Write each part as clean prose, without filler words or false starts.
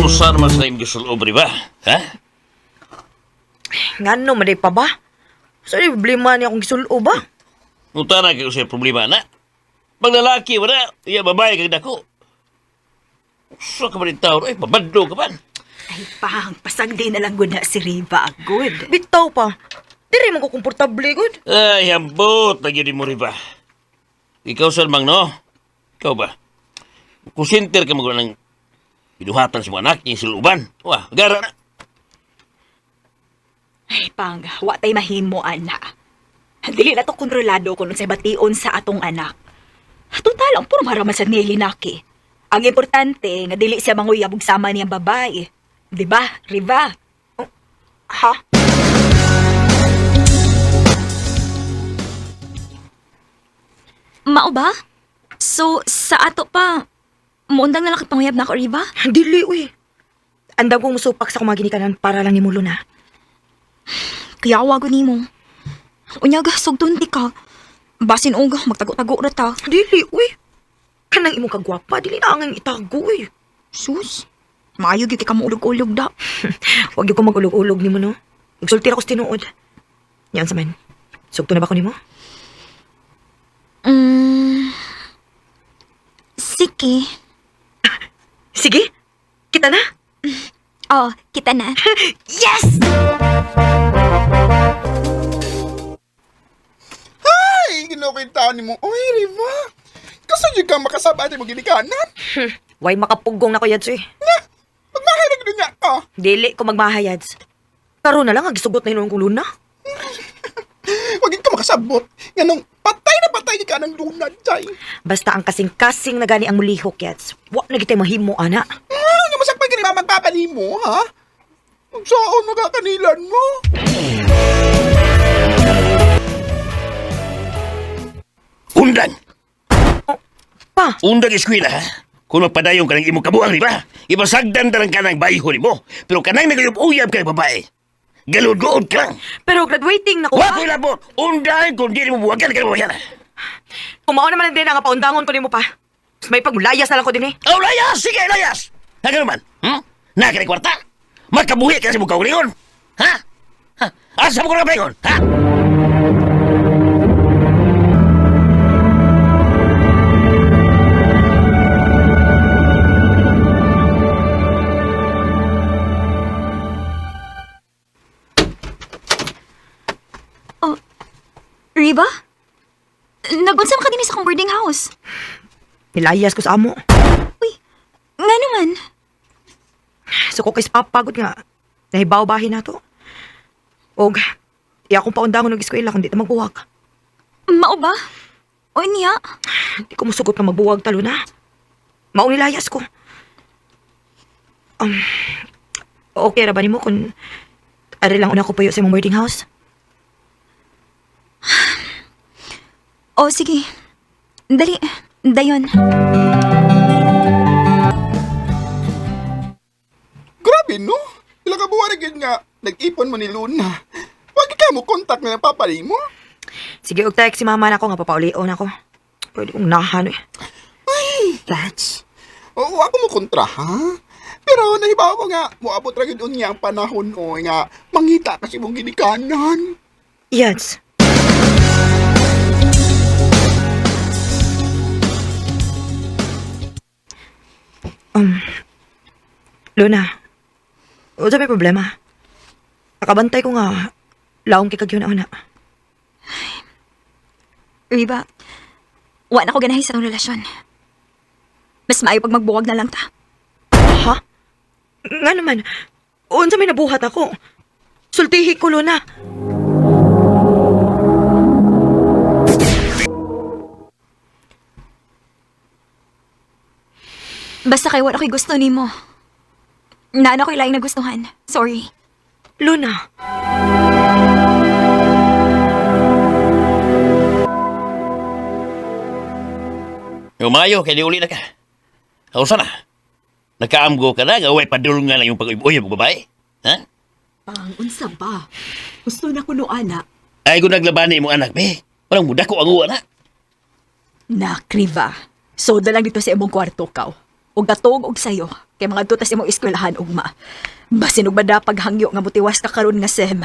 Usa naman sa imong gisulob, ba? Ha? Ngano man pa ba? Sa problema niya akong gisulo ba? Unta na kayo sa problema na. Pag lalaki, wala, iya babae kag dako. Usa ka ba rin tao? Ay, babadlo ka ba? Ay, pang, pasagdi na lang gud na si Riva agud. Bitaw pa. Diri man ko komportable gud. Ay, hambot na yun mo, ba? Ikaw, Salmang, no? Ikaw ba? Kung sinter ka magawa ng binuhatan sa mga anak, yung siluban. Wah, gara na. Ay, pang, wa tay mahimo, ana. Dili na to kontrolado kung sa bation sa atong anak. Total, ang puro maraman sa nilinaki. Ang importante, nga dili siya manguyab og sama niyang babae. Di ba, Riva? Ha? Mao ba? So, sa ato pa, muundang na lang panguyab na ako, Riva? Dili, uy. Andam kong musupak sa kumagini ka para lang ni Mulo na. Kaya wago nimo. Unyaga, sugdon di ka. Basin uga, magtago-tago na ta. Dili, uy. Kanang imong kagwapa, dili na ang itago, uy. Sus, maayo gyud ka mo ulog-ulog da. Huwag yung ko mag-ulog-ulog ni mo, no? Nagsultir ako sa tinuod. Yan sa man. Sugto na ba ko ni mo? Sige. Sige. Kita na. Oh, kita na. Yes! Ay, ginukita ni mo. Oy, Riva. Kasi di ka makasabati mo ginikanan. Way makapugong na ko, Yads, eh. Nga, magmahalag na niya ka. Dili ko magmahayads. Karo na lang, agisugot na hinuong kong luna. Wag ka makasabot. Ganong patay na patay ka ng lunad, Chay. Basta ang kasing-kasing na gani ang mulihok, Yads. Wa na kita mahimo, ana. Nga masakpay ka rin magpapali mo, ha? Saan magkakanilan mo? Undan! Pa, Undan eskwela, ha? Kung magpadayong ka ng imong kabuang, di ba? Ibasagdan talang ka ng bayho ni mo. Pero kanang nagayop-uyab ka ng babae. Galod-good ka lang. pero graduating na ko, Wa pa. ko labot. Undan kung di mo buwagan ka ng babayan. Kumao naman din ang paundangon ko ni mo, pa. Mas may pagmulayas na lang ko din, eh. Oh, layas! Sige, layas! Hanggang naman, Naka ni kwarta? Magkabuhi ka sa mong kaulingon? Ha? Ha? Asa mo ko na paingon? Ha? Riva? Nag-unsam ka din sa akong boarding house. Nilayas ko sa amo. Uy, nga naman. So ko kay papagod nga. Nahibaw bahin na to. Og, iya akong paundangon ng eskwela kung di ta magbuwag. Mao ba? O niya? Di ko musugot na magbuwag talo na. Maong nilayas ko. Okay ra ba ni mo kung ari lang una ko payo sa imong boarding house? O sige. Dali. Dayon. Grabe, no? Ilang kabuwan rin nga, nag-ipon mo ni Luna. Wag ka mo kontak na napapali mo. Sige, og text si mama na ko nga papaulion ako. Pwede kong nahan, eh. Ay, that's... Oo, ako mo kontra, ha? Pero nahibaw ko nga, muabot ra gid unya ang panahon o nga, mangita kasi mong ginikanan. Yads. Luna, o may problema? Nakabantay ko nga, laong kay kagyo na una. Riva, wa na ko ganahay sa akong relasyon. Mas maayo pag magbuwag na lang ta. Ha? Nga naman, unsa may nabuhat ako. Sultihi ko, Luna. Basta kay wala ko'y gusto nimo. Naano ko'y laing nagustuhan. Sorry. Luna. Umayo, kaya di uli na ka. Kausa na. Nakaamgo ka na, gaway padulungan lang yung pag-uyab ng babae. Ha? Pang, unsa ba? Gusto na kuno, ana. Ay, kung naglabani mo anak, be. Walang muda ko ang uwa na. Nak, Riva. Soda lang dito sa imong kwarto, kaw. O gatog og sayo, kay mga tutas imong eskwelahan ugma. Basin og bada paghangyo nga mutiwas ka karon nga sem.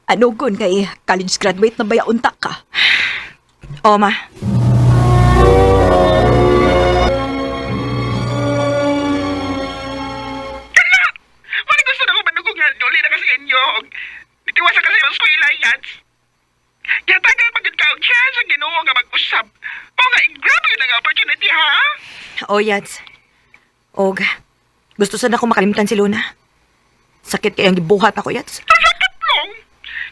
Ano gun kay college graduate na baya unta ka? Oo, ma. Wala gusto na ko manugong nga, Julie na kasi inyo. Nitiwasan kasi yung eskwela, Yats. Yatagal pagod ka og chance ang ginoo nga mag-usap. O nga, grabe yun ang opportunity, ha? Oo, Yats. Og, gusto sana ako makalimtan si Luna. Sakit kayang gibuhat ako, Yats. Masakit lang.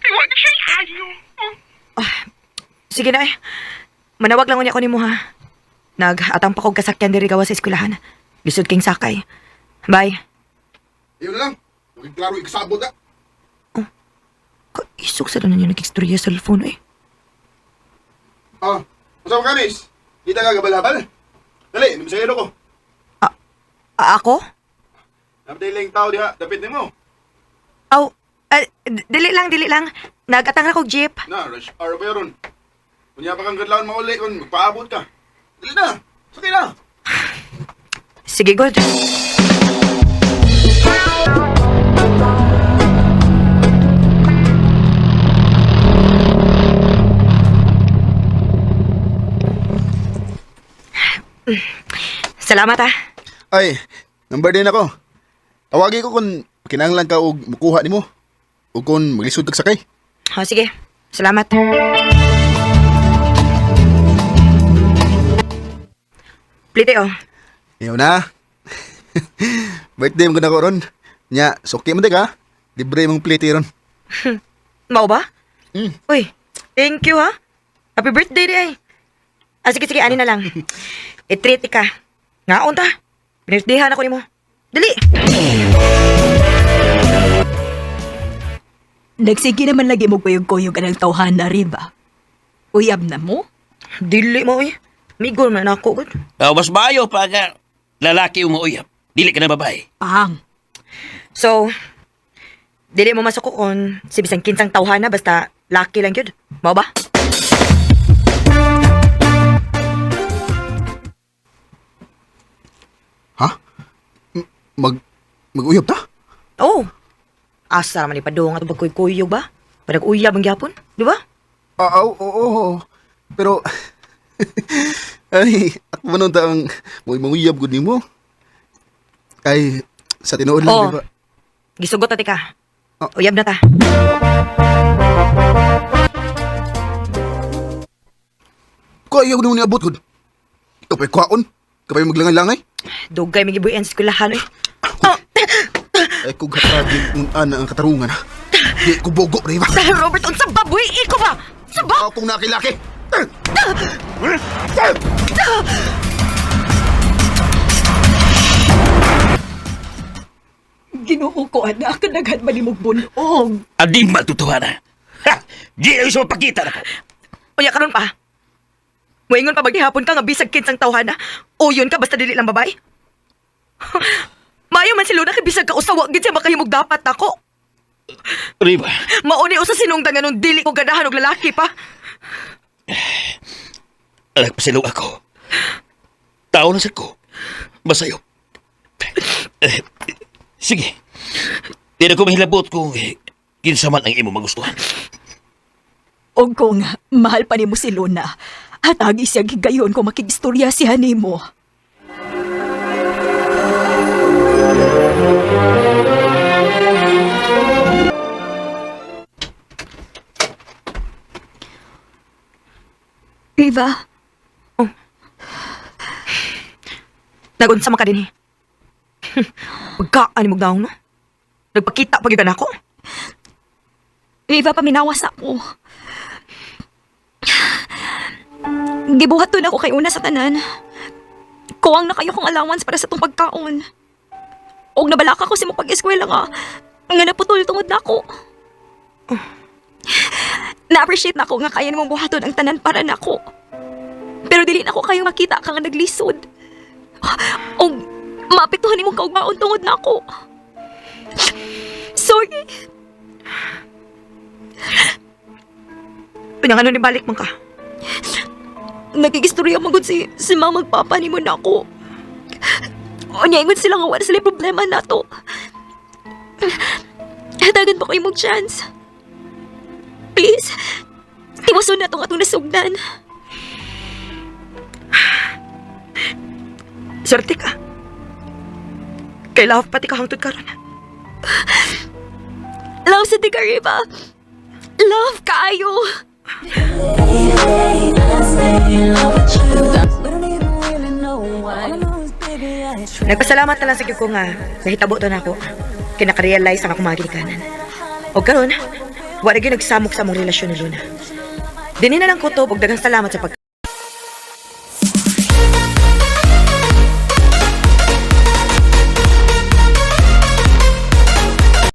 Iwan siya ayo. Sige na eh. Manawag lang unya ko ni mo, ha. Nag-atang pa kong kasakyan diri gawa sa eskwelahan. Lisod king sakay. Bye. Yun lang. Maging klaro ikasabot na. Kaisok sa na niya nag-istorya sa cellphone eh. Masama ka, Miss. Kita ka gabal-habal. Dali, namisayado ko. Ako? Namatay lang tao diha. Dapit ni mo. Aw, dili lang. Nagatang na kong jeep. Na, rush hour pa yun. Kunya pa kang gadlaon mauli kung magpaabot ka. Dali na. Sakay na. Sige, good. Salamat, ha. Ay, number din ako. Tawagi ko kung kinahanglan ka og mukuha nimo. O kung maglisod kag sakay. O, sige. Salamat. Plite, oh. Iyaw na. Birthday mo na ko ron. Nya, suki mo di ka. Libre mong plate ron. Mau ba? Mm. Uy, thank you, ha. Happy birthday, di ay. Sige, ani na lang. I-treat ka. Ngaon ta. Pinirtihan ako ni mo. Dali! Nagsige naman lagi mo kuyog-kuyog ang tawhana rin ba? Uyab na mo? Dili mo, eh. Migol man ako, good. Mas maayo pa nga lalaki yung mauyap. Dili ka na babae. Pang. So, dili mo masukukon si bisang kinsang tawhana basta laki lang yun. Mau ba? Ha? Mag-uyab ta? Oo. Asa naman ipadong at pagkuy-kuyog ba? Padag-uyab ang gyapon, di ba? Oo. Pero, ay, ako man ta ang manguyab gud nimo. Ay, sa tinuod lang, Oo. di ba? Gisugot na tika. Oh. Uyab na ta. Kaya ko naman niabot gud. Ikaw pa'y kwaon. Ikaw pa'y maglangay-langay. Dugay may gibuyan sa eskwelahan, eh. Ay, kung hatagin nun ana ang katarungan, ha? Di ko bogo, Reva. Robert, unsa baboy? Iko ba? Sabak! Ako kung nakilaki. Ginoo ko, anak. Kadaghan man imong bunog. Adi matutuwa na. Ha! Di na yung pakita na ko. Unya karon pa. Moingon pa maghihapon ka nga bisag kinsang tawhana. O yun ka basta dili lang babae. Maayo man si Luna kay bisag ka usawa gid siya makahimog dapat nako. Riba, Mauni usa sinungdan nga nung dili ko ganahan og lalaki pa. nagpasilaw ako. Tao na sa ko. Masayop. Sige. Di na ko mahilabot kung kinsa man ang imo magustuhan. O kung mahal pa nimo si Luna, at agi siya gigayon kung makikistorya siya nimo. Riva, Nagunsa man ka din eh. Pagkaan mo daw no. Nagpakita pag na ako. Riva, paminawas ako. Gibuhat to na ako kay una sa tanan. Kuwang na kayo kong allowance para sa tong pagkaon. Og nabalaka ko si mo pag-eskwela nga. Nga naputol tungod na ako. Na-appreciate na ako nga kaya namang buhaton ang tanan para na ako. Pero dili na ako kayo makita ka nga naglisod. Og maapektuhan nimong kaugmaon tungod na ako. Sorry. Pinang ano ni balik man ka. Nagigistorya magod si mama magpapa ni mo na ako. O niya, ingon sila nga wala sila problema na to. Hatagan ba kayo mong chance? Please, tiwason na atong nasugdan. Swerte ka. Kay love pati ka hangtod karon. Love sa Tika Riva. Love kayo. Nagpasalamat na lang sa ko nga nahitabo to na ako. Kinaka-realize ang akong mga ginikanan. O karon, wala gyud nagsamok sa among relasyon ni Luna. Dini na lang kutob og daghang salamat sa